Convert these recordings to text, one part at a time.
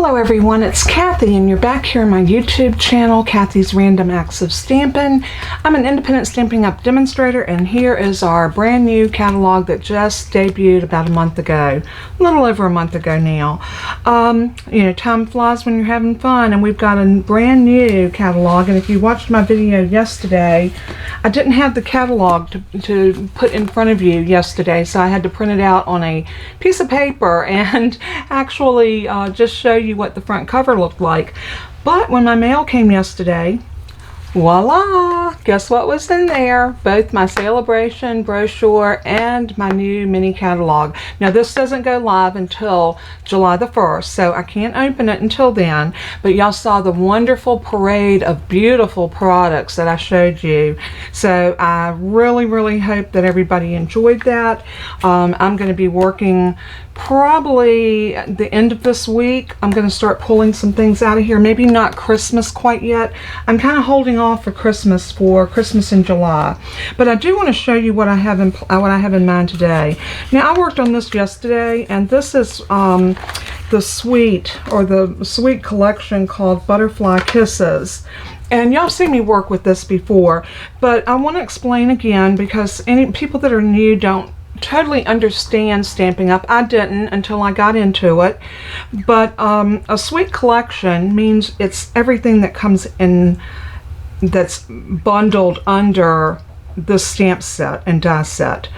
Hello everyone, it's Kathy and you're back here on my YouTube channel, Kathy's Random Acts of Stampin'. I'm an independent Stampin' Up! Demonstrator, and here is our brand new catalog that just debuted about a month ago. A little over a month ago now. You know, time flies when you're having fun, and we've got a brand new catalog. And if you watched my video yesterday, I didn't have the catalog to put in front of you yesterday, so I had to print it out on a piece of paper and actually just show you what the front cover looked like. But when my mail came yesterday, voila! Guess what was in there? Both my celebration brochure and my new mini catalog. Now this doesn't go live until July the 1st, so I can't open it until then, but y'all saw the wonderful parade of beautiful products that I showed you. So I really hope that everybody enjoyed that. I'm going to be working probably at the end of this week. I'm going to start pulling some things out of here. Maybe not Christmas quite yet. I'm kind of holding off for Christmas in July. But I do want to show you what I have in mind today. Now I worked on this yesterday, and this is the suite collection called Butterfly Kisses. And y'all seen me work with this before, but I want to explain again because any people that are new don't totally understand Stampin' Up! I didn't until I got into it. But a suite collection means it's everything that comes in that's bundled under the stamp set and die set.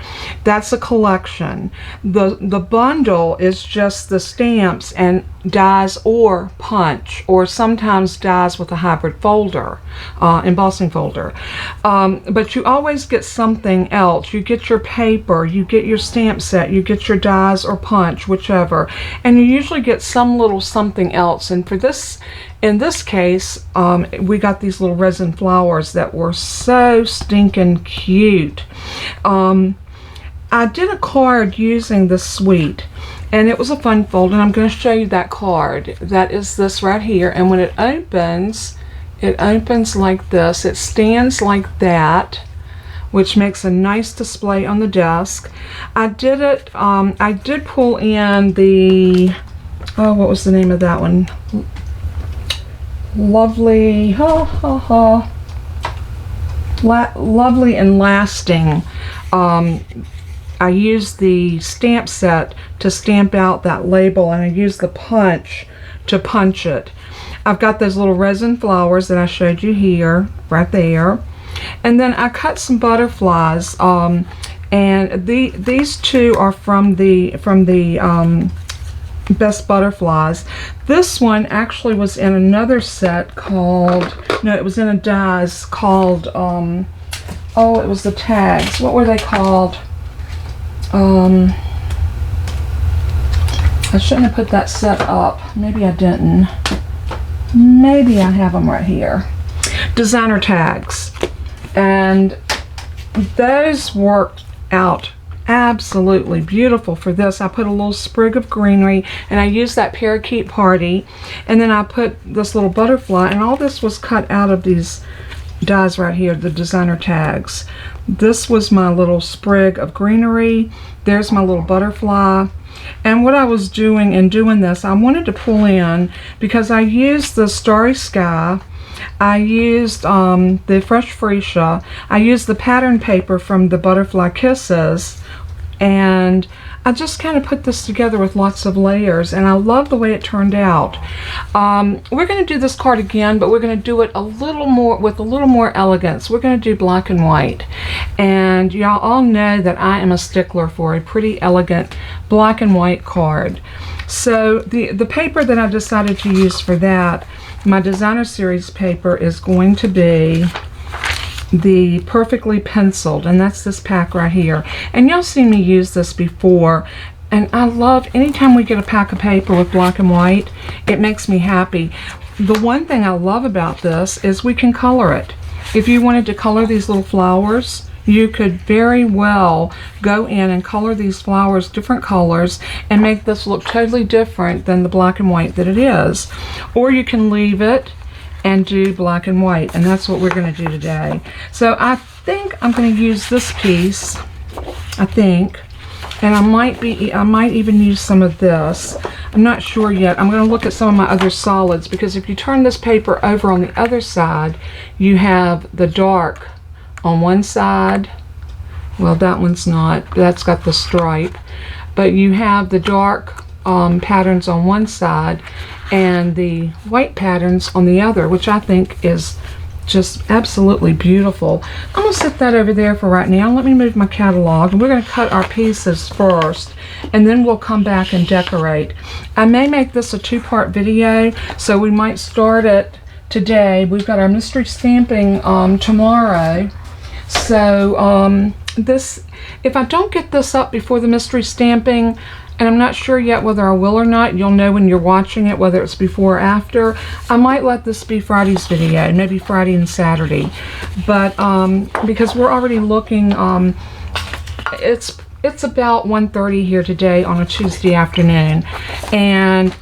That's a collection. The bundle is just the stamps and dies or punch, or sometimes dies with a hybrid folder, embossing folder. But you always get something else. You get your paper, you get your stamp set, you get your dies or punch, whichever, and you usually get some little something else. And for this, in this case, we got these little resin flowers that were so stinking cute. I did a card using the suite, and it was a fun fold, and I'm going to show you that card. That is this right here, and when it opens like this. It stands like that, which makes a nice display on the desk. I did pull in the, what was the name of that one? Lovely, Lovely and Lasting. I used the stamp set to stamp out that label, and I used the punch to punch it. I've got those little resin flowers that I showed you here, right there. And then I cut some butterflies, and these two are from the Best Butterflies. This one actually was in another set called, no, it was in a dies called, oh, it was the tags. What were they called? I shouldn't have put that set up. Maybe I didn't. Maybe I have them right here. Designer tags. And those worked out absolutely beautiful for this. I put a little sprig of greenery, and I used that parakeet party, and then I put this little butterfly, and all this was cut out of these dies right here, the designer tags. This was my little sprig of greenery. There's my little butterfly. And what I was doing in doing this, I wanted to pull in, because I used the Starry Sky, I used the Fresh Freesia, I used the pattern paper from the Butterfly Kisses, and I just kind of put this together with lots of layers, and I love the way it turned out. We're going to do this card again, but we're going to do it a little more with a little more elegance. We're going to do black and white, and y'all all know that I am a stickler for a pretty elegant black and white card. So the paper that I decided to use for that, my designer series paper, is going to be the Perfectly Penciled, and that's this pack right here. And y'all seen me use this before, and I love anytime we get a pack of paper with black and white. It makes me happy. The one thing I love about this is we can color it. If you wanted to color these little flowers, you could very well go in and color these flowers different colors and make this look totally different than the black and white that it is. Or you can leave it and do black and white, and that's what we're going to do today. So I think I'm going to use this piece, I think, and I might even use some of this. I'm not sure yet. I'm going to look at some of my other solids, because if you turn this paper over on the other side, you have the dark on one side. Well, that one's not. That's got the stripe. But you have the dark patterns on one side and the white patterns on the other, which I think is just absolutely beautiful. I'm going to set that over there for right now. Let me move my catalog, and we're going to cut our pieces first, and then we'll come back and decorate. I may make this a two-part video, so we might start it today. We've got our mystery stamping tomorrow. So this, if I don't get this up before the mystery stamping, and I'm not sure yet whether I will or not, you'll know when you're watching it whether it's before or after. I might let this be Friday's video, maybe Friday and Saturday, but because we're already looking, it's about 1:30 here today on a Tuesday afternoon, and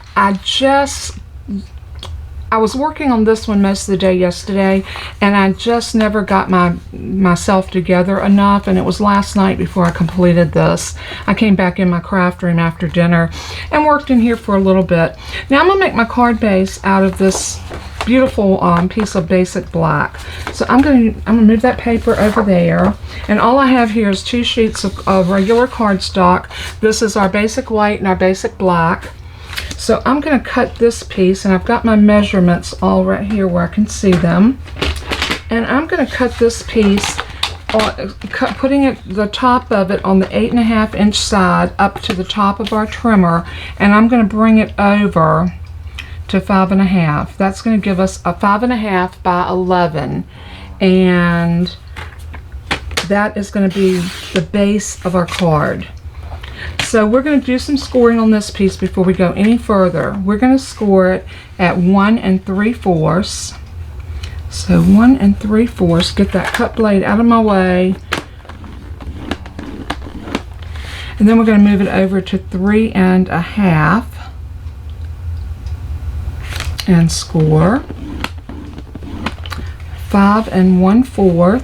I was working on this one most of the day yesterday, and I just never got myself together enough, and it was last night before I completed this. I came back in my craft room after dinner and worked in here for a little bit. Now I'm going to make my card base out of this beautiful piece of basic black. So I'm going to move that paper over there, and all I have here is 2 sheets of regular cardstock. This is our basic white and our basic black. So I'm going to cut this piece, and I've got my measurements all right here where I can see them. And I'm going to cut this piece, putting the top of it on the 8.5 inch side up to the top of our trimmer, and I'm going to bring it over to 5.5. That's going to give us a 5.5 by 11, and that is going to be the base of our card. So we're going to do some scoring on this piece before we go any further. We're going to score it at 1 3/4. So 1 3/4. Get that cut blade out of my way. And then we're going to move it over to 3.5 and score 5 1/4.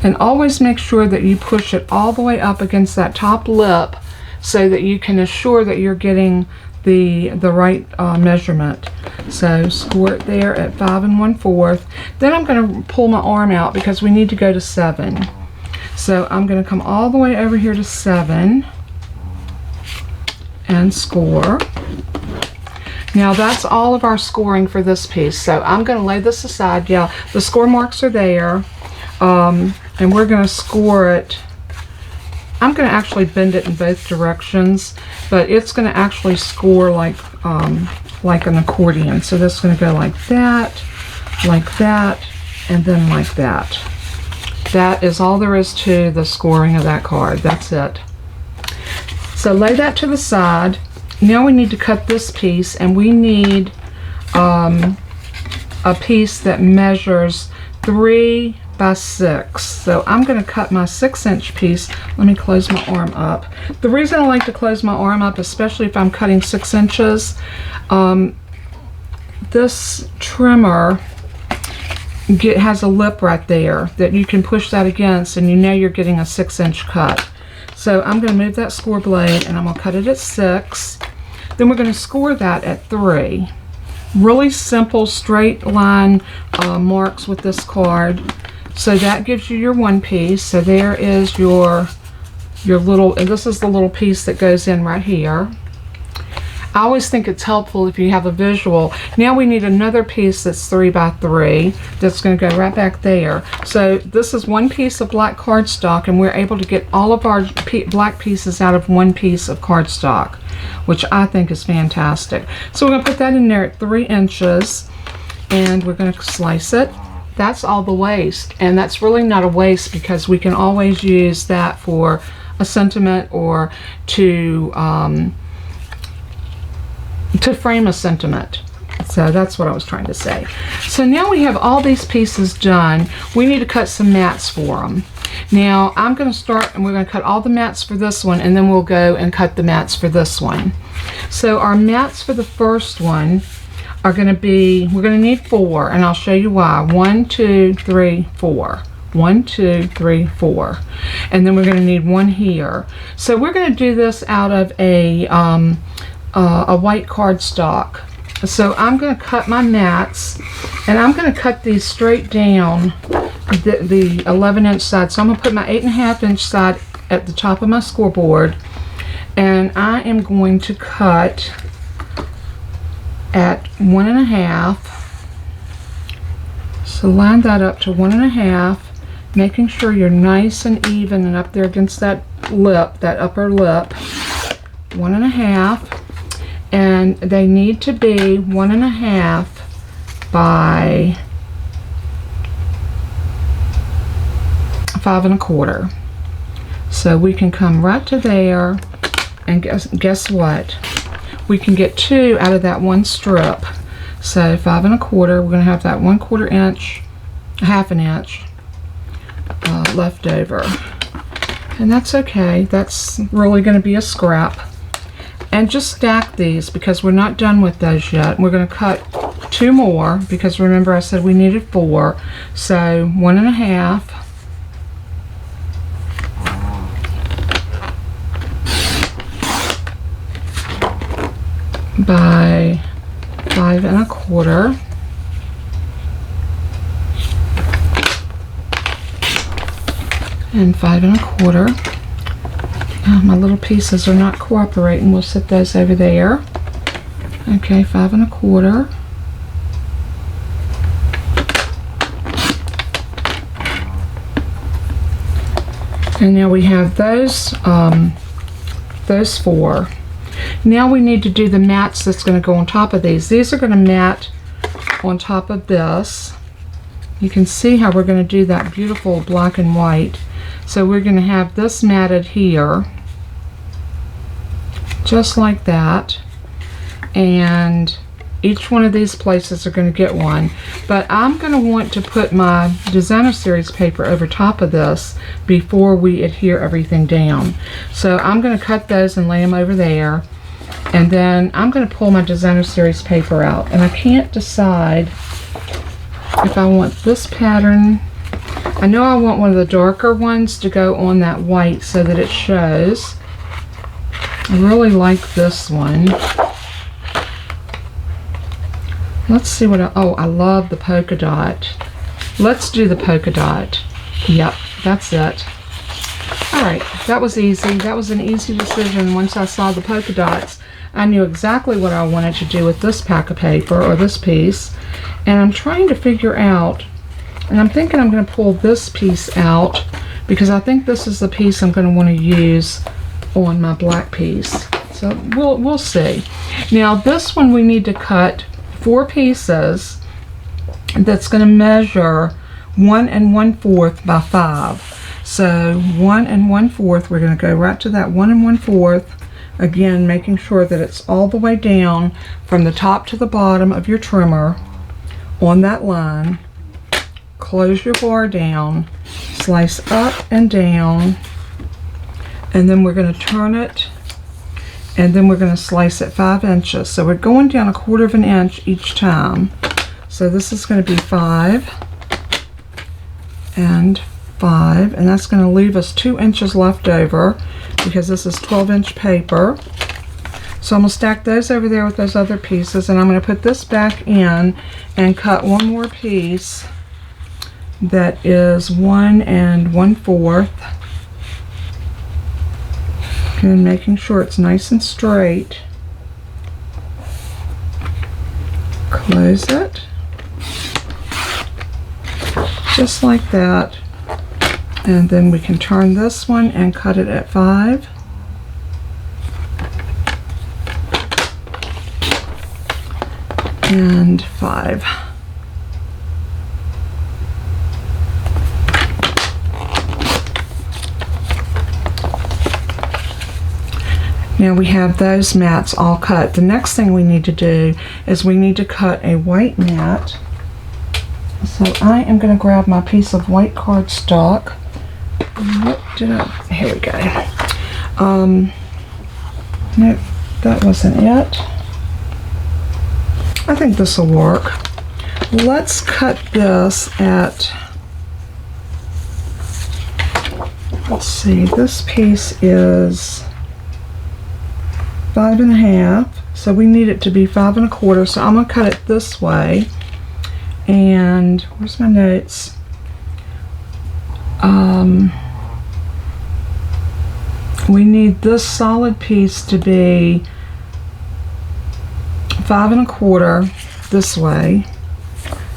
And always make sure that you push it all the way up against that top lip so that you can assure that you're getting the right measurement. So score it there at 5 1/4. Then I'm going to pull my arm out because we need to go to 7. So I'm going to come all the way over here to 7 and score. Now that's all of our scoring for this piece. So I'm going to lay this aside. Yeah, the score marks are there. And we're going to score it. I'm going to actually bend it in both directions, but it's going to actually score like an accordion. So this is going to go like that, and then like that. That is all there is to the scoring of that card. That's it. So lay that to the side. Now we need to cut this piece, and we need a piece that measures 3 by 6. So I'm going to cut my 6-inch piece. Let me close my arm up. The reason I like to close my arm up, especially if I'm cutting 6 inches, this trimmer has a lip right there that you can push that against, and you know you're getting a 6-inch cut. So I'm going to move that score blade, and I'm going to cut it at 6. Then we're going to score that at 3. Really simple straight line marks with this card. So that gives you your one piece. So there is your little, and this is the little piece that goes in right here. I always think it's helpful if you have a visual. Now we need another piece that's 3 by 3 that's going to go right back there. So this is one piece of black cardstock, and we're able to get all of our black pieces out of one piece of cardstock, which I think is fantastic. So we're going to put that in there at 3 inches, and we're going to slice it. That's all the waste, and that's really not a waste because we can always use that for a sentiment or to frame a sentiment. So that's what I was trying to say. So now we have all these pieces done. We need to cut some mats for them. Now I'm going to start, and we're going to cut all the mats for this one, and then we'll go and cut the mats for this one. So our mats for the first one are going to be, we're going to need 4, and I'll show you why. 1, 2, 3, 4. 1, 2, 3, 4. And then we're going to need one here. So we're going to do this out of a white cardstock. So I'm going to cut my mats, and I'm going to cut these straight down the 11-inch side. So I'm going to put my 8.5-inch side at the top of my scoreboard, and I am going to cut at 1.5. So line that up to 1.5, making sure you're nice and even and up there against that lip, that upper lip. 1.5. And they need to be 1.5 by 5.25. So we can come right to there, and guess what? We can get 2 out of that one strip. So 5.25. We're going to have that 1/4 inch, 1/2 inch left over, and that's okay. That's really going to be a scrap. And just stack these because we're not done with those yet. We're going to cut 2 more because remember I said we needed 4. So 1.5 by 5.25. And 5.25. My little pieces are not cooperating. We'll set those over there. Okay, 5.25. And now we have those 4. Now we need to do the mats that's going to go on top of these. These are going to mat on top of this. You can see how we're going to do that beautiful black and white. So we're going to have this matted here, just like that, and each one of these places are going to get one. But I'm going to want to put my designer series paper over top of this before we adhere everything down. So I'm going to cut those and lay them over there, and then I'm going to pull my designer series paper out, and I can't decide if I want this pattern. I know I want one of the darker ones to go on that white so that it shows. I really like this one. Let's see what I love the polka dot. Let's do the polka dot. Yep, that's it. Alright, that was easy. That was an easy decision. Once I saw the polka dots, I knew exactly what I wanted to do with this pack of paper, or this piece. And I'm trying to figure out, and I'm thinking I'm going to pull this piece out, because I think this is the piece I'm going to want to use on my black piece. So we'll see. Now this one we need to cut 4 pieces that's going to measure 1 1/4 by 5. So 1 1/4, we're going to go right to that 1 1/4, again making sure that it's all the way down from the top to the bottom of your trimmer on that line. Close your bar down, slice up and down, and then we're going to turn it, and then we're going to slice it 5 inches. So we're going down 1/4 inch each time. So this is going to be 5 and 5, and that's going to leave us 2 inches left over because this is 12-inch paper. So I'm going to stack those over there with those other pieces, and I'm going to put this back in and cut one more piece that is 1 1/4. And making sure it's nice and straight. Close it. Just like that. And then we can turn this one and cut it at 5. And 5. Now we have those mats all cut. The next thing we need to do is we need to cut a white mat. So I am going to grab my piece of white cardstock. What did I? Here we go. Nope, that wasn't it. I think this will work. Let's cut this at let's see, this piece is 5.5, so we need it to be 5 1/4, so I'm going to cut it this way. And where's my notes? We need this solid piece to be 5 1/4 this way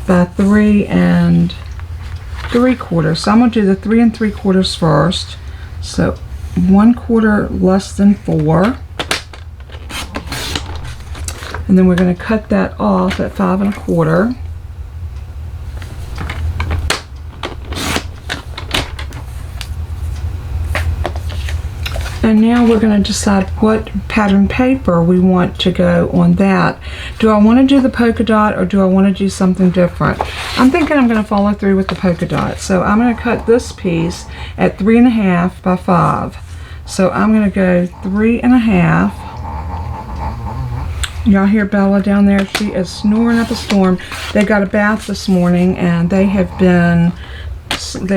by 3 3/4. So I'm going to do the 3 3/4 first. So 1/4 less than 4. And then we're going to cut that off at 5 1/4. And now we're going to decide what pattern paper we want to go on that. Do I want to do the polka dot or do I want to do something different? I'm thinking I'm going to follow through with the polka dot. So I'm going to cut this piece at 3.5 by 5. So I'm going to go 3.5. Y'all hear Bella down there? She is snoring up a storm. They got a bath this morning and they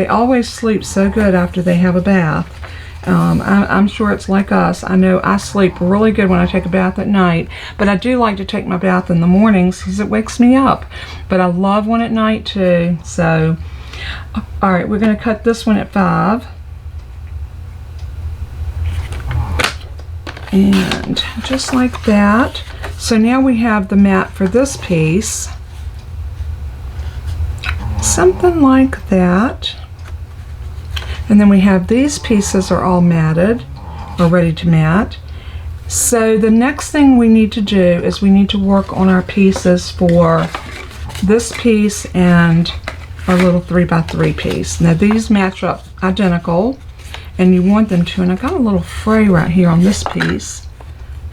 always sleep so good after they have a bath. I'm sure it's like us. I know I sleep really good when I take a bath at night, but I do like to take my bath in the mornings because it wakes me up. But I love one at night too. So, alright, we're going to cut this one at 5. And just like that. So now we have the mat for this piece. Something like that. And then we have these pieces are all matted or ready to mat. So the next thing we need to do is we need to work on our pieces for this piece and our little 3 by 3 piece. Now these match up identical and you want them to, and I got a little fray right here on this piece.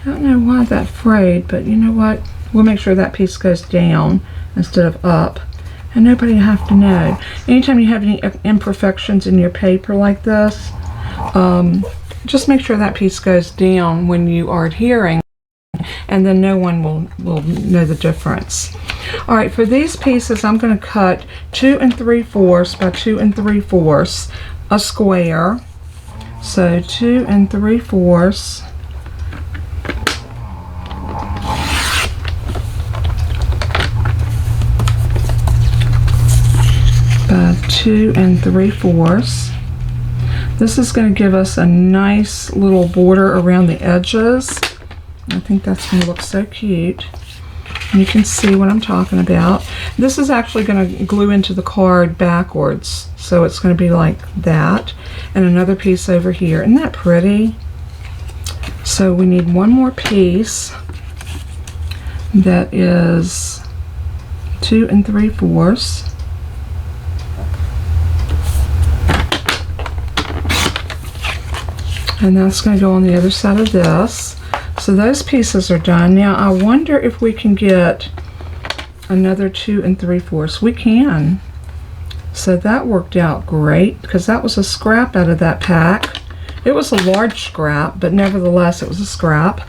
I don't know why that frayed, but you know what? We'll make sure that piece goes down instead of up. And nobody will have to know. Anytime you have any imperfections in your paper like this, just make sure that piece goes down when you are adhering, and then no one will know the difference. Alright, for these pieces I'm going to cut 2 3/4 by 2 3/4, a square. So 2 3/4. By 2 3/4. This is going to give us a nice little border around the edges. I think that's going to look so cute. You can see what I'm talking about. This is actually going to glue into the card backwards, so it's going to be like that. And another piece over here. Isn't that pretty? So we need one more piece that is 2 3/4. And that's going to go on the other side of this. So those pieces are done. Now I wonder if we can get another 2 3/4. We can. So that worked out great because that was a scrap out of that pack. It was a large scrap, but nevertheless it was a scrap.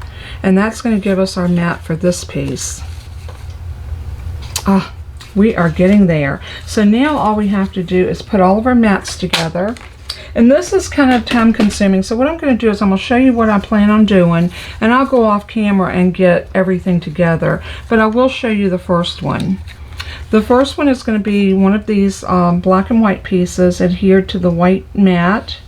And that's going to give us our mat for this piece. We are getting there. So now all we have to do is put all of our mats together. And this is kind of time consuming, so what I'm going to do is I'm going to show you what I plan on doing, and I'll go off camera and get everything together, but I will show you the first one. The first one is going to be one of these black and white pieces adhered to the white mat,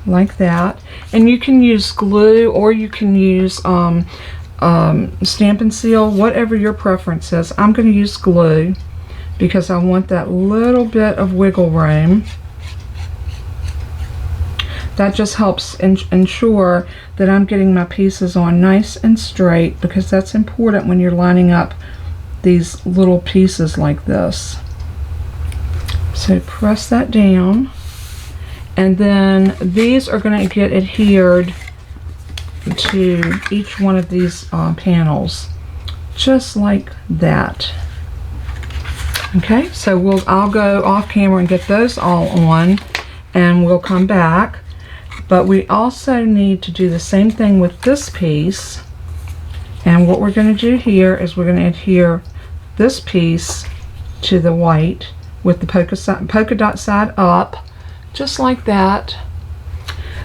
like that. And you can use glue or you can use Stampin' Seal, whatever your preference is. I'm going to use glue because I want that little bit of wiggle room. That just helps ensure that I'm getting my pieces on nice and straight, because that's important when you're lining up these little pieces like this. So press that down, and then these are going to get adhered to each one of these panels, just like that. Okay, so I'll go off camera and get those all on, and we'll come back. But we also need to do the same thing with this piece. And what we're going to do here is we're going to adhere this piece to the white with the polka dot side up, just like that.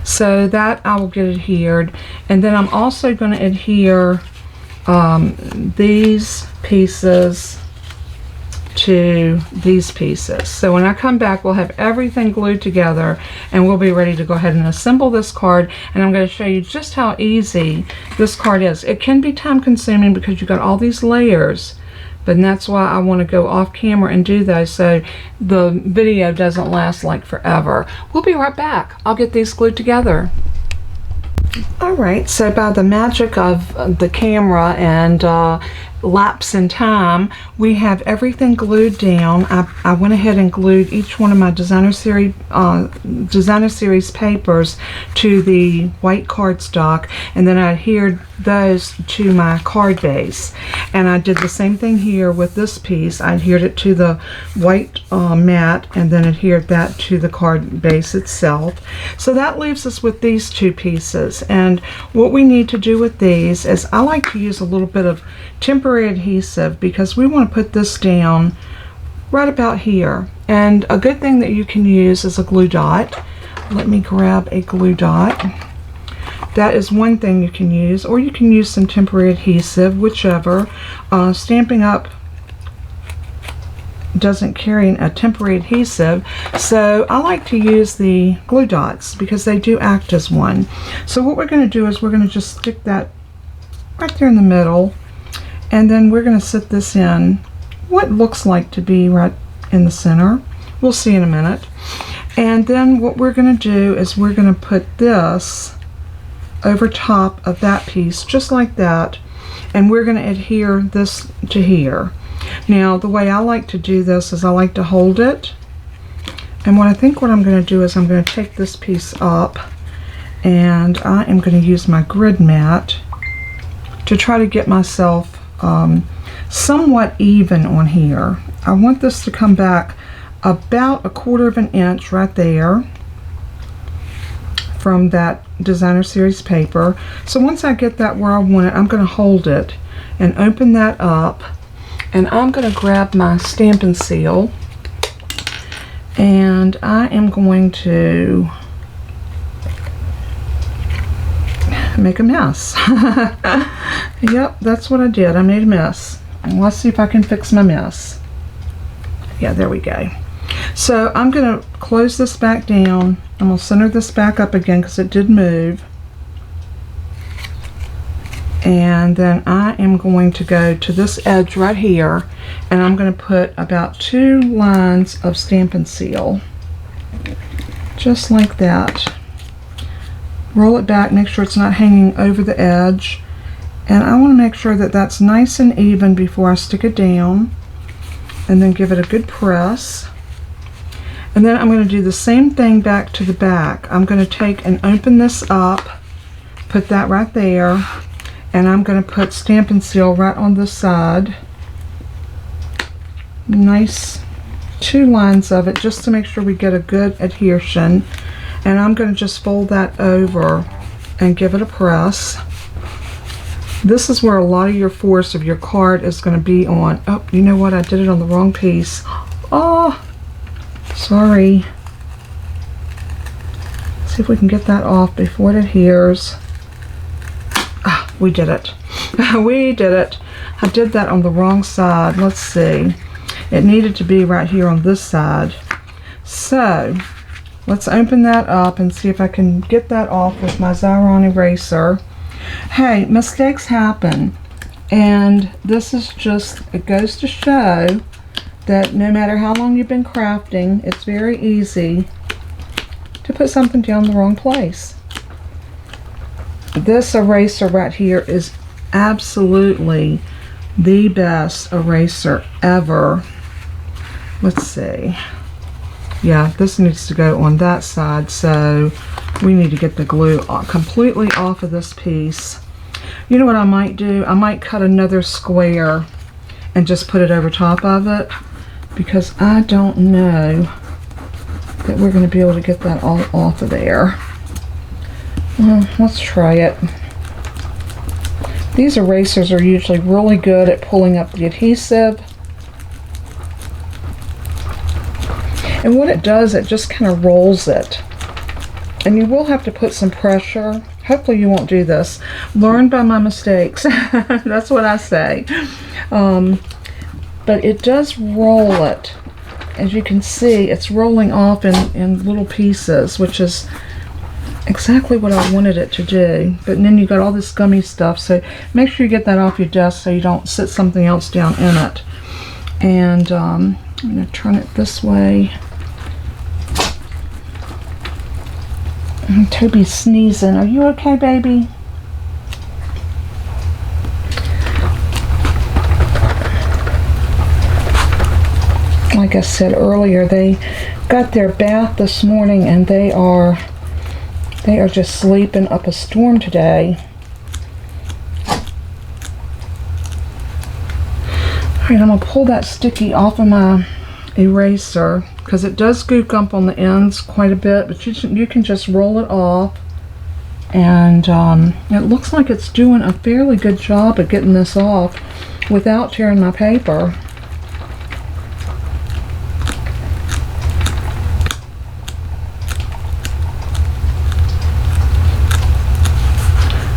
So that I will get adhered. And then I'm also going to adhere these pieces to these pieces. So when I come back, we'll have everything glued together and we'll be ready to go ahead and assemble this card. And I'm going to show you just how easy this card is. It can be time consuming because you've got all these layers, but that's why I want to go off camera and do those so the video doesn't last like forever. We'll be right back. I'll get these glued together. Alright, so by the magic of the camera and lapse in time, we have everything glued down. I went ahead and glued each one of my Designer Series papers to the white cardstock, and then I adhered those to my card base. And I did the same thing here with this piece. I adhered it to the white mat and then adhered that to the card base itself. So that leaves us with these two pieces. And what we need to do with these is I like to use a little bit of temporary adhesive because we want to put this down right about here. And a good thing that you can use is a glue dot. Let me grab a glue dot. That is one thing you can use, or you can use some temporary adhesive, whichever. Stampin' Up! Doesn't carry a temporary adhesive, so I like to use the glue dots because they do act as one. So what we're going to do is we're going to just stick that right there in the middle, and then we're going to sit this in what looks like to be right in the center. We'll see in a minute. And then what we're going to do is we're going to put this over top of that piece just like that, and we're going to adhere this to here. Now the way I like to do this is I like to hold it, and what I'm going to do is I'm going to take this piece up and I am going to use my grid mat to try to get myself somewhat even on here. I want this to come back about 1/4 of an inch right there from that Designer Series paper. So once I get that where I want it, I'm going to hold it and open that up, and I'm going to grab my Stampin' Seal and I am going to make a mess. Yep, that's what I did. I made a mess. And let's see if I can fix my mess. Yeah, there we go. So I'm going to close this back down. I'm going to center this back up again because it did move. And then I am going to go to this edge right here, and I'm going to put about 2 lines of Stampin' Seal. Just like that. Roll it back, make sure it's not hanging over the edge. And I want to make sure that that's nice and even before I stick it down. And then give it a good press. And then I'm going to do the same thing back to the back. I'm going to take and open this up, put that right there, and I'm going to put Stampin' Seal right on this side. Nice 2 lines of it just to make sure we get a good adhesion. And I'm going to just fold that over and give it a press. This is where a lot of your force of your card is going to be on. Oh, you know what? I did it on the wrong piece. Oh, sorry. See if we can get that off before it adheres. Ah, we did it. We did it. I did that on the wrong side. Let's see. It needed to be right here on this side. So let's open that up and see if I can get that off with my Xyron eraser. Hey, mistakes happen, and this is just, it goes to show that no matter how long you've been crafting, it's very easy to put something down the wrong place. This eraser right here is absolutely the best eraser ever. Let's see. Yeah, this needs to go on that side, so we need to get the glue completely off of this piece. You know what I might do? I might cut another square and just put it over top of it, because I don't know that we're going to be able to get that all off of there. Well, let's try it. These erasers are usually really good at pulling up the adhesive. And what it does, it just kind of rolls it. And you will have to put some pressure. Hopefully you won't do this. Learn by my mistakes. That's what I say. But it does roll it. As you can see, it's rolling off in little pieces, which is exactly what I wanted it to do. But then you got all this gummy stuff, so make sure you get that off your desk so you don't sit something else down in it. And I'm going to turn it this way. And Toby's sneezing. Are you okay, baby? Like I said earlier, they got their bath this morning and they are just sleeping up a storm today. Alright, I'm going to pull that sticky off of my eraser because it does gook up on the ends quite a bit, but you can just roll it off. And it looks like it's doing a fairly good job of getting this off without tearing my paper.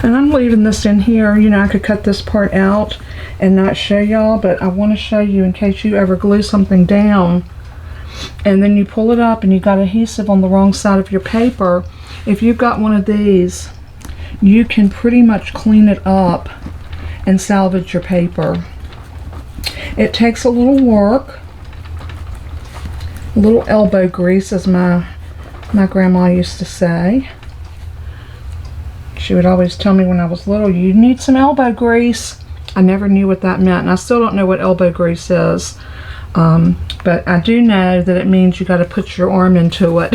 And I'm leaving this in here. You know, I could cut this part out and not show y'all, but I want to show you in case you ever glue something down and then you pull it up and you got adhesive on the wrong side of your paper. If you've got one of these, you can pretty much clean it up and salvage your paper. It takes a little work, a little elbow grease, as my grandma used to say. She would always tell me when I was little, you need some elbow grease. I never knew what that meant, and I still don't know what elbow grease is. But I do know that it means you got to put your arm into it.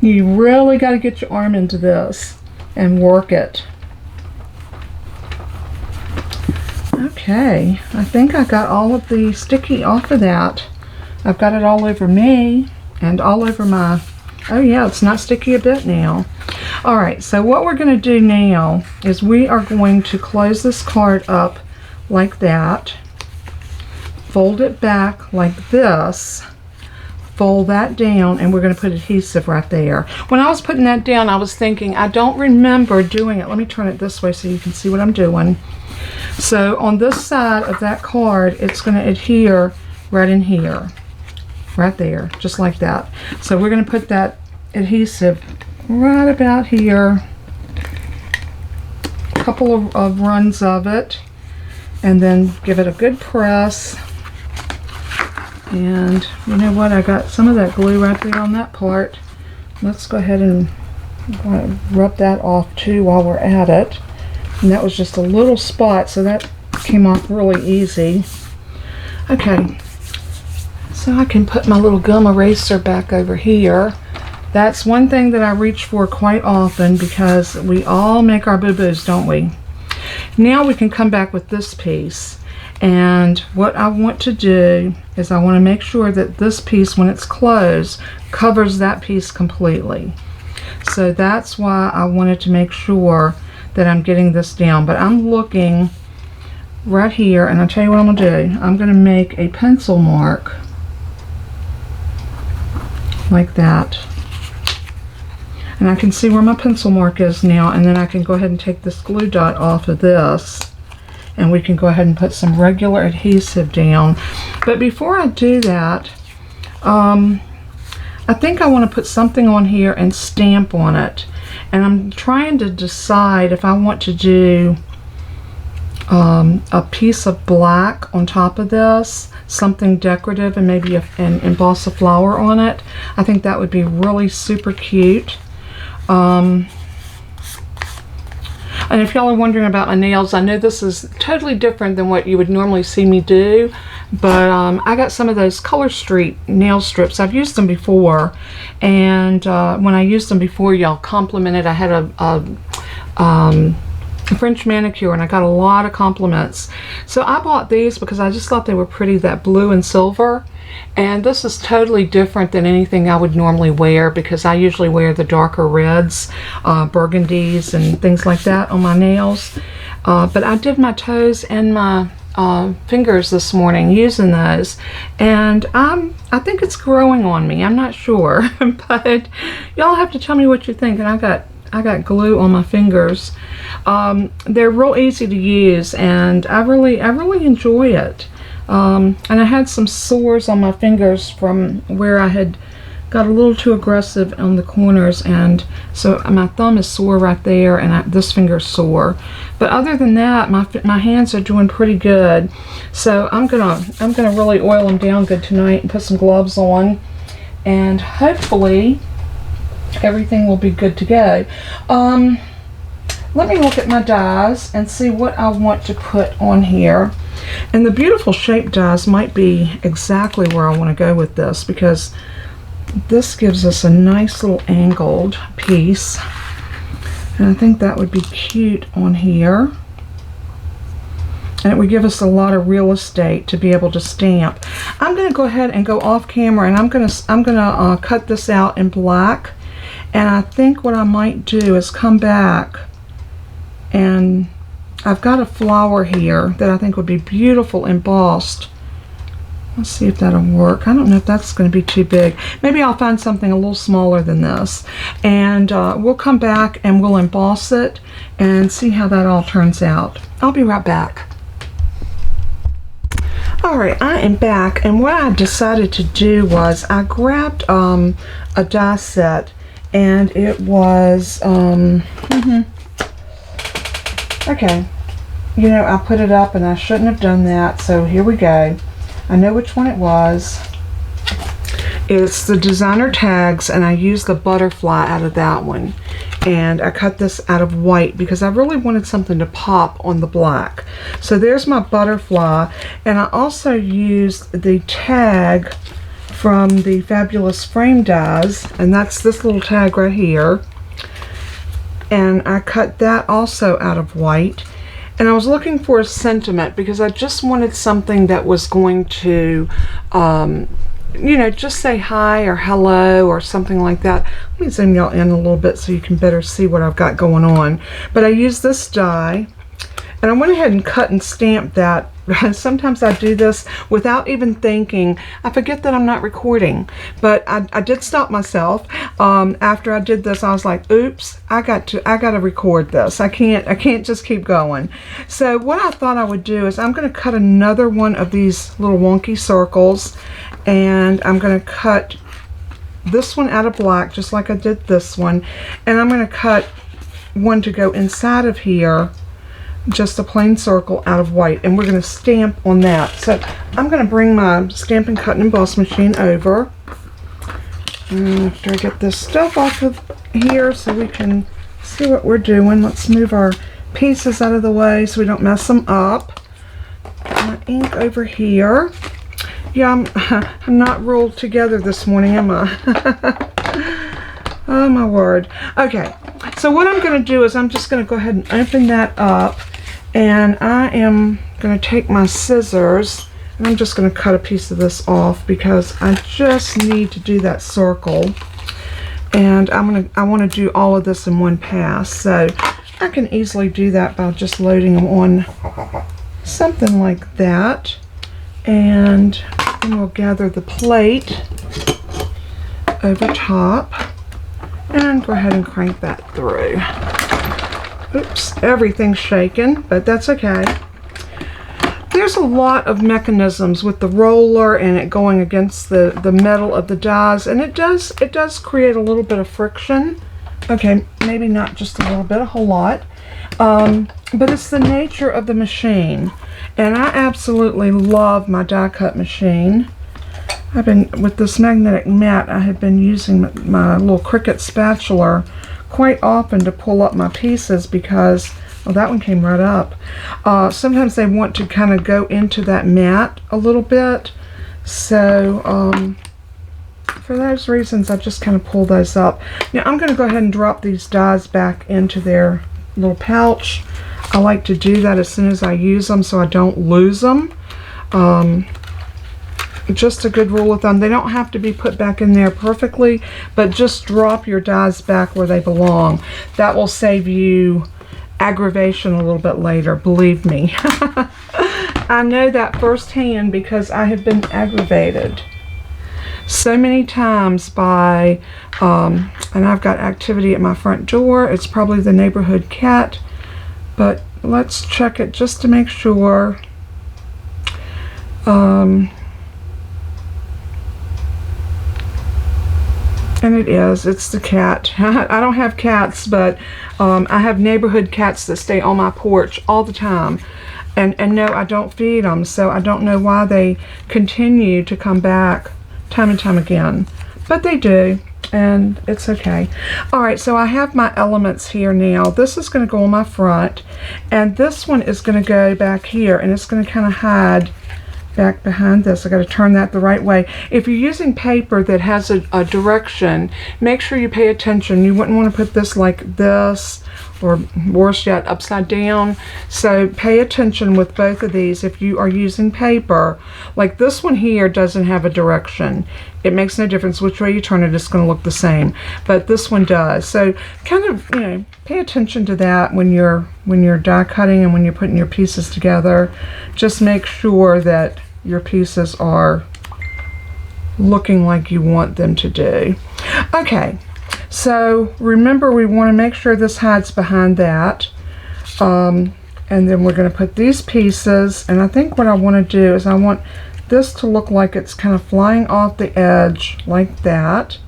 You really got to get your arm into this and work it. Okay, I think I got all of the sticky off of that. I've got it all over me and all over my... Oh yeah, it's not sticky a bit now. Alright, so what we're going to do now is we are going to close this card up like that, fold it back like this, fold that down, and we're going to put adhesive right there. When I was putting that down, I was thinking, I don't remember doing it. Let me turn it this way so you can see what I'm doing. So on this side of that card, it's going to adhere right in here. Right there, just like that. So we're going to put that adhesive right about here, a couple of runs of it, and then give it a good press. And you know what, I got some of that glue right there on that part. Let's go ahead and rub that off too while we're at it. And that was just a little spot, so that came off really easy. Okay, so I can put my little gum eraser back over here. That's one thing that I reach for quite often because we all make our boo-boos, don't we? Now we can come back with this piece. And what I want to do is I want to make sure that this piece, when it's closed, covers that piece completely. So that's why I wanted to make sure that I'm getting this down. But I'm looking right here, and I'll tell you what I'm going to do. I'm going to make a pencil mark like that. And I can see where my pencil mark is now, and then I can go ahead and take this glue dot off of this, and we can go ahead and put some regular adhesive down. But before I do that, I think I want to put something on here and stamp on it. And I'm trying to decide if I want to do a piece of black on top of this, something decorative, and maybe emboss a flower on it. I think that would be really super cute. And if y'all are wondering about my nails, I know this is totally different than what you would normally see me do, but I got some of those Color Street nail strips. I've used them before, and when I used them before, y'all complimented. I had a French manicure, and I got a lot of compliments. So I bought these because I just thought they were pretty, that blue and silver. And this is totally different than anything I would normally wear because I usually wear the darker reds, burgundies, and things like that on my nails. But I did my toes and my fingers this morning using those, and I think it's growing on me. I'm not sure, but y'all have to tell me what you think. And I got glue on my fingers. They're real easy to use, and I really enjoy it. And I had some sores on my fingers from where I had got a little too aggressive on the corners, and so my thumb is sore right there, and this finger's sore. But other than that, my hands are doing pretty good. So I'm gonna really oil them down good tonight and put some gloves on, and hopefully everything will be good to go. Let me look at my dies and see what I want to put on here. And the beautiful shape dies might be exactly where I want to go with this, because this gives us a nice little angled piece, and I think that would be cute on here, and it would give us a lot of real estate to be able to stamp. I'm going to go ahead and go off camera, and I'm gonna cut this out in black, and I think what I might do is come back, and I've got a flower here that I think would be beautiful embossed. Let's see if that'll work. I don't know if that's going to be too big. Maybe I'll find something a little smaller than this. And we'll come back and we'll emboss it and see how that all turns out. I'll be right back. Alright, I am back, and what I decided to do was I grabbed a die set, and it was, okay, you know, I put it up and I shouldn't have done that, so here we go. I know which one it was. It's the designer tags, and I used the butterfly out of that one. And I cut this out of white because I really wanted something to pop on the black. So there's my butterfly, and I also used the tag from the Fabulous Frame dies, and that's this little tag right here. And I cut that also out of white. And I was looking for a sentiment because I just wanted something that was going to, you know, just say hi or hello or something like that. Let me zoom y'all in a little bit so you can better see what I've got going on. But I used this die, and I went ahead and cut and stamped that. Sometimes I do this without even thinking. I forget that I'm not recording, but I did stop myself. After I did this, I was like, oops, I got to record this. I can't just keep going. So what I thought I would do is I'm going to cut another one of these little wonky circles, and I'm going to cut this one out of black just like I did this one, and I'm going to cut one to go inside of here, just a plain circle out of white, and we're going to stamp on that. So I'm going to bring my Stampin' Cut and Emboss machine over, and after I get this stuff off of here so we can see what we're doing, let's move our pieces out of the way so we don't mess them up. My ink over here. Yeah, I'm not rolled together this morning, am I? Oh my word. Okay, so what I'm going to do is I'm just going to go ahead and open that up, and I am going to take my scissors, and I'm just going to cut a piece of this off because I just need to do that circle, and I want to do all of this in one pass. So I can easily do that by just loading them on something like that, and then we'll gather the plate over top and go ahead and crank that through. Oops, everything's shaking, but that's okay. There's a lot of mechanisms with the roller and it going against the metal of the dies, and it does create a little bit of friction. Okay, maybe not just a little bit, a whole lot. But it's the nature of the machine, and I absolutely love my die cut machine. I've been, with this magnetic mat, I have been using my little Cricut spatula quite often to pull up my pieces because, well, that one came right up. Sometimes they want to kind of go into that mat a little bit, so for those reasons I just kind of pull those up. Now I'm going to go ahead and drop these dies back into their little pouch. I like to do that as soon as I use them so I don't lose them. Just a good rule of thumb. They don't have to be put back in there perfectly, but just drop your dies back where they belong. That will save you aggravation a little bit later, believe me. I know that firsthand because I have been aggravated so many times by, and I've got activity at my front door. It's probably the neighborhood cat, but let's check it just to make sure. And it is. It's the cat. I don't have cats, but I have neighborhood cats that stay on my porch all the time. And no, I don't feed them, so I don't know why they continue to come back time and time again. But they do, and it's okay. Alright, so I have my elements here now. This is going to go on my front, and this one is going to go back here, and it's going to kind of hide back behind this. I got to turn that the right way. If you're using paper that has a direction, make sure you pay attention. You wouldn't want to put this like this, or worse yet, upside down. So pay attention with both of these if you are using paper. Like this one here doesn't have a direction. It makes no difference which way you turn it, it's going to look the same. But this one does. So kind of, you know, pay attention to that when you're die cutting and when you're putting your pieces together. Just make sure that your pieces are looking like you want them to do. Okay, so remember, we want to make sure this hides behind that. And then we're going to put these pieces, and I think what I want to do is I want this to look like it's kind of flying off the edge like that.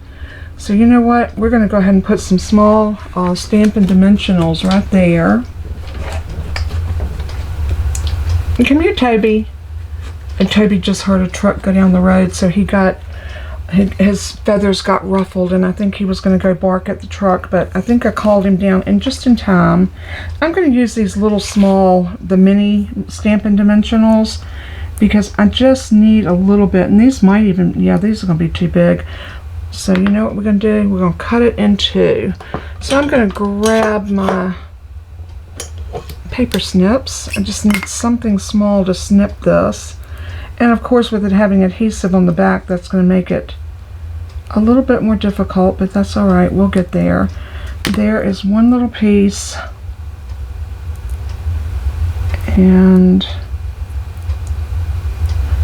So you know what, we're going to go ahead and put some small Stampin' Dimensionals right there. And come here, Toby. And Toby just heard a truck go down the road, so he got, his feathers got ruffled, and I think he was going to go bark at the truck, but I think I called him down and just in time. I'm going to use these little small, the mini Stampin' Dimensionals, because I just need a little bit, and these might even, yeah, these are going to be too big. So you know what we're going to do? We're going to cut it in two. So I'm going to grab my paper snips. I just need something small to snip this. And of course, with it having adhesive on the back, that's going to make it a little bit more difficult, but that's all right. We'll get there. There is one little piece, and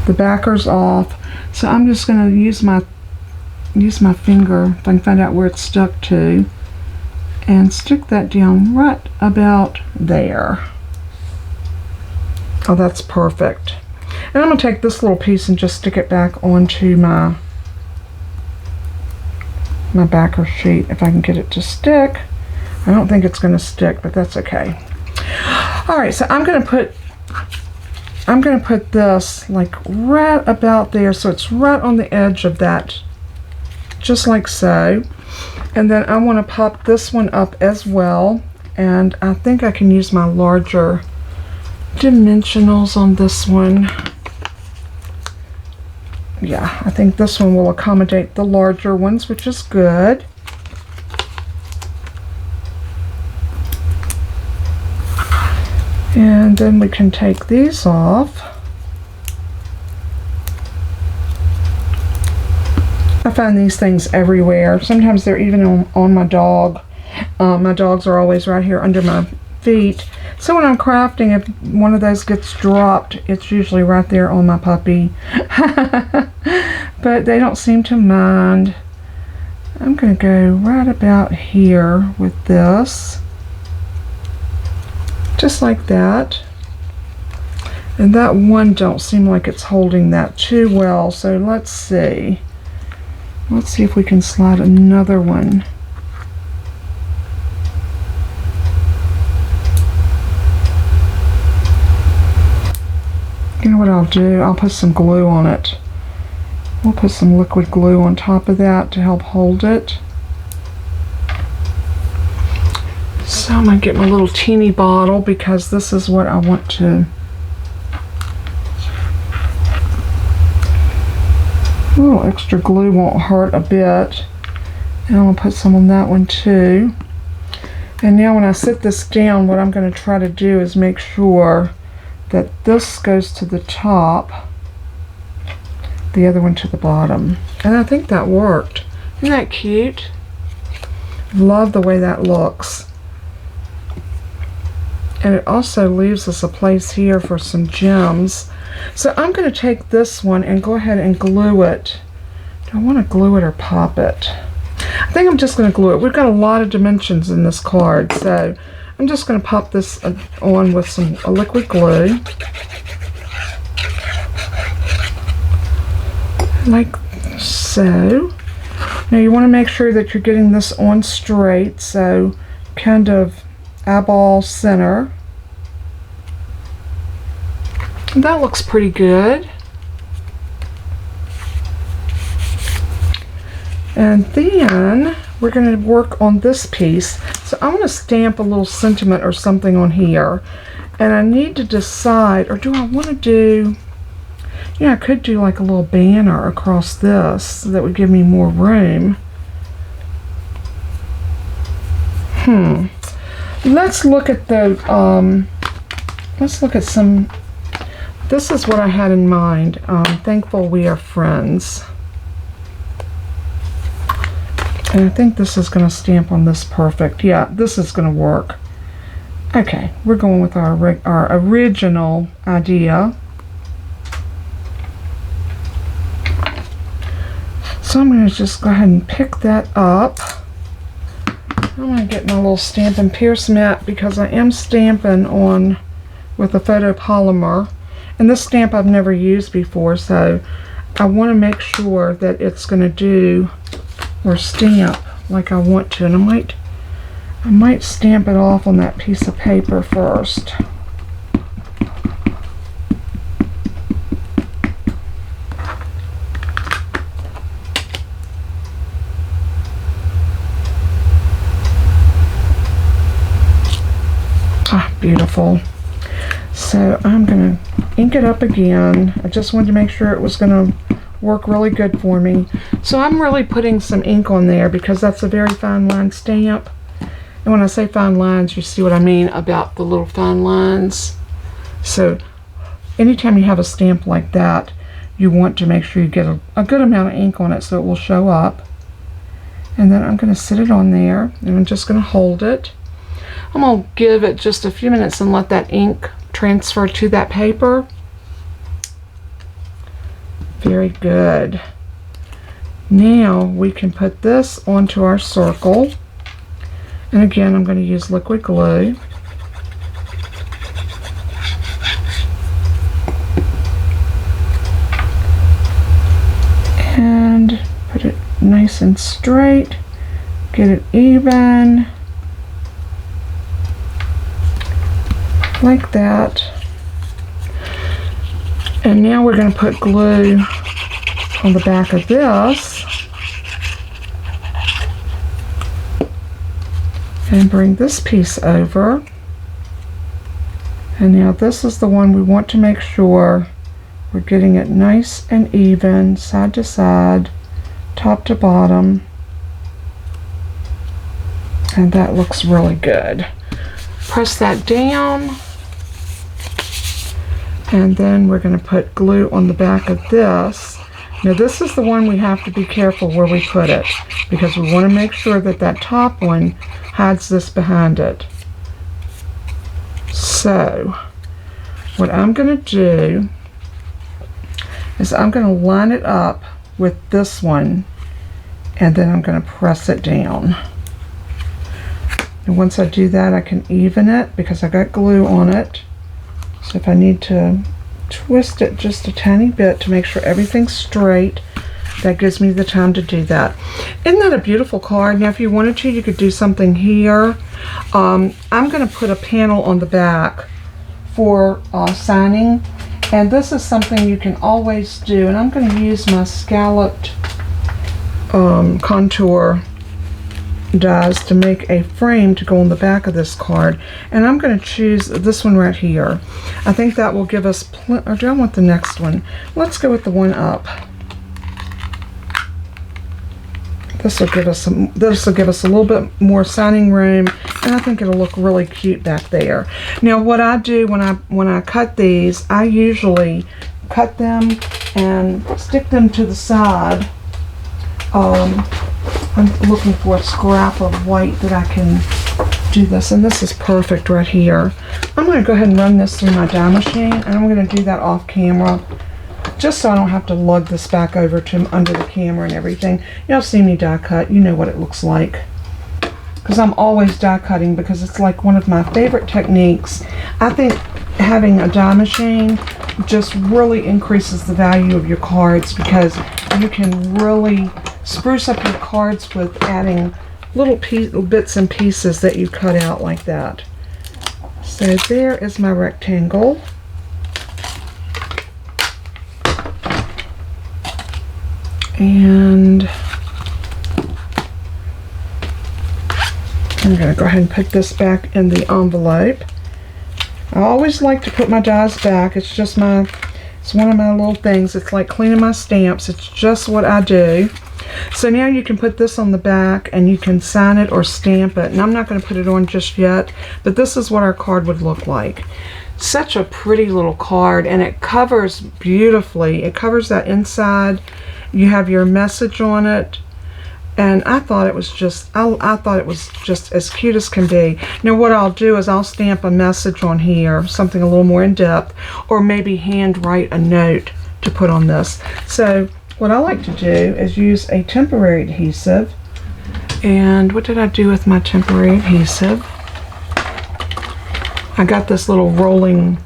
the backer's off. So I'm just going to use my finger, if I can find out where it's stuck to, and stick that down right about there. Oh, that's perfect. And I'm going to take this little piece and just stick it back onto my backer sheet if I can get it to stick. I don't think it's going to stick, but that's okay. Alright, so I'm going to put this like right about there, so it's right on the edge of that, just like so. And then I want to pop this one up as well, and I think I can use my larger dimensionals on this one. Yeah, I think this one will accommodate the larger ones, which is good. And then we can take these off. I find these things everywhere. Sometimes they're even on my dog. My dogs are always right here under my feet. So when I'm crafting, if one of those gets dropped, it's usually right there on my puppy. But they don't seem to mind. I'm going to go right about here with this. Just like that. And that one don't seem like it's holding that too well. So let's see. Let's see if we can slide another one. You know what I'll do? I'll put some glue on it. We'll put some liquid glue on top of that to help hold it. So I'm going to get my little teeny bottle because this is what I want to. A little extra glue won't hurt a bit. And I'm going to put some on that one too. And now when I sit this down, what I'm going to try to do is make sure that this goes to the top, the other one to the bottom. And I think that worked. Isn't that cute? Love the way that looks. And it also leaves us a place here for some gems. So I'm going to take this one and go ahead and glue it. Do I want to glue it or pop it? I think I'm just going to glue it. We've got a lot of dimensions in this card, so I'm just going to pop this on with some liquid glue. Like so. Now you want to make sure that you're getting this on straight, so kind of eyeball center. That looks pretty good. And then we're going to work on this piece. So I want to stamp a little sentiment or something on here. And I need to decide, or do I want to do, yeah, I could do like a little banner across this, so that would give me more room. Let's look at the, let's look at some, this is what I had in mind. Thankful we are friends. And I think this is going to stamp on this perfect. Yeah, this is going to work. Okay, we're going with our original idea. So I'm going to just go ahead and pick that up. I'm going to get my little Stampin' Pierce mat because I am stamping on with a photopolymer. And this stamp I've never used before, so I want to make sure that it's going to do or stamp like I want to. And I might stamp it off on that piece of paper first. Beautiful. So I'm going to ink it up again. I just wanted to make sure it was going to work really good for me. So I'm really putting some ink on there because that's a very fine line stamp. And when I say fine lines, you see what I mean about the little fine lines. So anytime you have a stamp like that, you want to make sure you get a good amount of ink on it so it will show up. And then I'm going to sit it on there, and I'm just going to hold it. I'm going to give it just a few minutes and let that ink transfer to that paper. Very good. Now we can put this onto our circle. And again, I'm going to use liquid glue. And put it nice and straight. Get it even. Like that. And now we're going to put glue on the back of this and bring this piece over. And now this is the one we want to make sure we're getting it nice and even, side to side, top to bottom. And that looks really good. Press that down. And then we're going to put glue on the back of this. Now this is the one we have to be careful where we put it, because we want to make sure that that top one hides this behind it. So what I'm going to do is I'm going to line it up with this one, and then I'm going to press it down. And once I do that, I can even it because I got glue on it. So if I need to twist it just a tiny bit to make sure everything's straight, that gives me the time to do that. Isn't that a beautiful card? Now if you wanted to, you could do something here. I'm going to put a panel on the back for signing. And this is something you can always do. And I'm going to use my scalloped contour dies to make a frame to go on the back of this card, and I'm going to choose this one right here. I think that will give us or do I want the next one? Let's go with the one up. This will give us a little bit more signing room, and I think it'll look really cute back there. Now what I do when I cut these, I usually cut them and stick them to the side. I'm looking for a scrap of white that I can do this, and this is perfect right here. I'm going to go ahead and run this through my die machine, and I'm going to do that off camera, just so I don't have to lug this back over to under the camera and everything. Y'all see me die cut, you know what it looks like. Because I'm always die cutting, because it's like one of my favorite techniques. I think having a die machine just really increases the value of your cards, because you can really spruce up your cards with adding little bits and pieces that you cut out like that. So there is my rectangle. And I'm going to go ahead and put this back in the envelope. I always like to put my dies back. It's one of my little things. It's like cleaning my stamps. It's just what I do. So now you can put this on the back and you can sign it or stamp it. And I'm not going to put it on just yet, but this is what our card would look like. Such a pretty little card, and it covers beautifully. It covers that inside. You have your message on it. And I thought it was just, I thought it was just as cute as can be. Now what I'll do is I'll stamp a message on here, something a little more in depth, or maybe hand write a note to put on this. So what I like to do is use a temporary adhesive. And what did I do with my temporary adhesive? I got this little rolling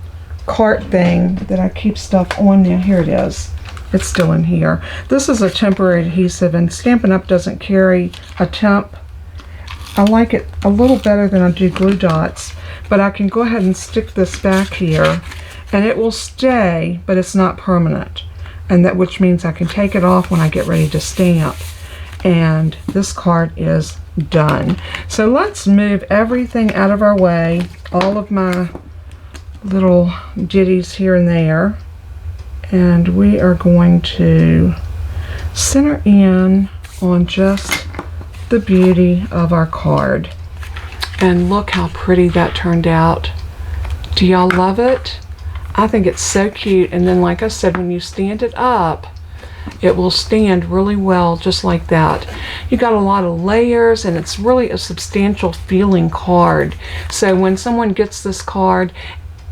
cart thing that I keep stuff on there. Here it is. It's still in here. This is a temporary adhesive, and Stampin' Up! Doesn't carry a temp. I like it a little better than I do glue dots, but I can go ahead and stick this back here and it will stay, but it's not permanent. And that, which means I can take it off when I get ready to stamp. And this card is done. So let's move everything out of our way, all of my little ditties here and there. And we are going to center in on just the beauty of our card. And look how pretty that turned out. Do y'all love it? I think it's so cute. And then, like I said, when you stand it up, it will stand really well just like that. You got a lot of layers, and it's really a substantial feeling card. So when someone gets this card,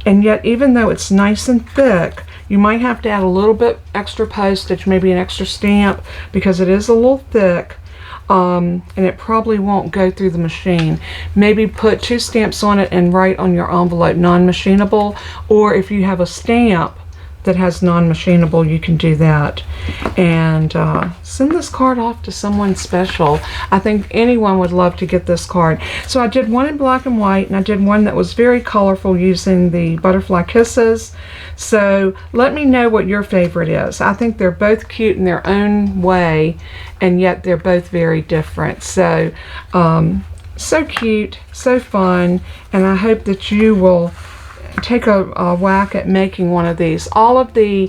and yet even though it's nice and thick, you might have to add a little bit extra postage, maybe an extra stamp, because it is a little thick, and it probably won't go through the machine. Maybe put 2 stamps on it and write on your envelope non-machinable, or if you have a stamp that has non-machinable, you can do that. And send this card off to someone special. I think anyone would love to get this card. So I did one in black and white, and I did one that was very colorful using the Butterfly Kisses. So let me know what your favorite is. I think they're both cute in their own way, and yet they're both very different. So, so cute, so fun, and I hope that you will take a whack at making one of these. All of the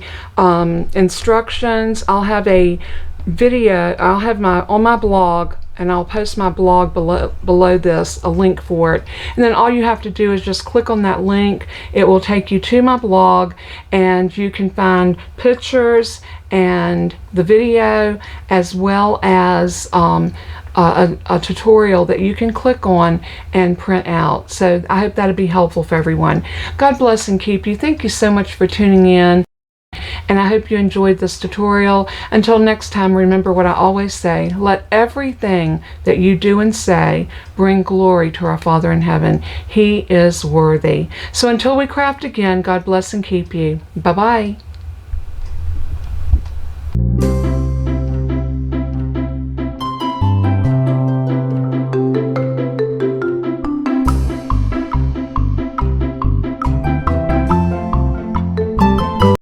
instructions, I'll have a video, I'll have on my blog, and I'll post my blog below this, a link for it. And then all you have to do is just click on that link. It will take you to my blog, and you can find pictures and the video, as well as a tutorial that you can click on and print out. So I hope that'll be helpful for everyone. God bless and keep you. Thank you so much for tuning in, and I hope you enjoyed this tutorial. Until next time, remember what I always say: let everything that you do and say bring glory to our Father in heaven. He is worthy. So until we craft again, God bless and keep you. Bye-bye.